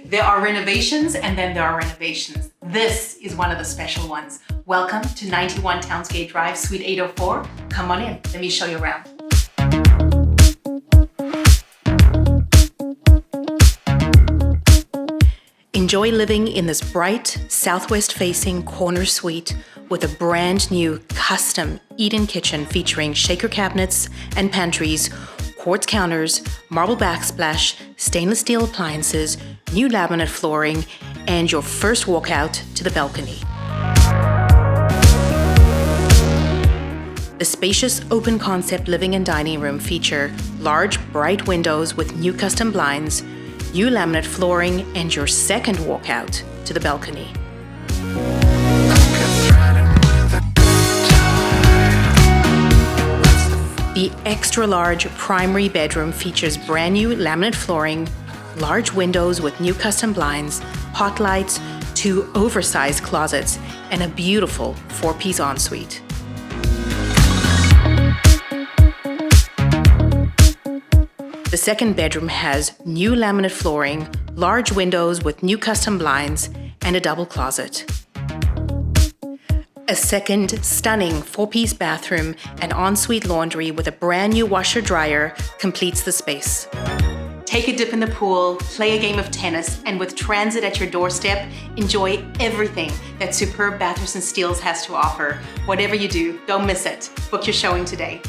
There are renovations and then there are renovations. This is one of the special ones. Welcome to 91 Townsgate Drive, Suite 804. Come on in, let me show you around. Enjoy living in this bright, southwest-facing corner suite with a brand new custom eat-in kitchen featuring shaker cabinets and pantries, quartz counters, marble backsplash, stainless steel appliances, new laminate flooring, and your first walkout to the balcony. The spacious open concept living and dining room feature large, bright windows with new custom blinds, new laminate flooring, and your second walkout to the balcony. The extra-large primary bedroom features brand new laminate flooring, large windows with new custom blinds, pot lights, 2 oversized closets, and a beautiful 4-piece ensuite. The second bedroom has new laminate flooring, large windows with new custom blinds, and a double closet. A second stunning 4-piece bathroom and ensuite laundry with a brand new washer-dryer completes the space. Take a dip in the pool, play a game of tennis, and with transit at your doorstep, enjoy everything that superb Bathurst & Steeles has to offer. Whatever you do, don't miss it. Book your showing today.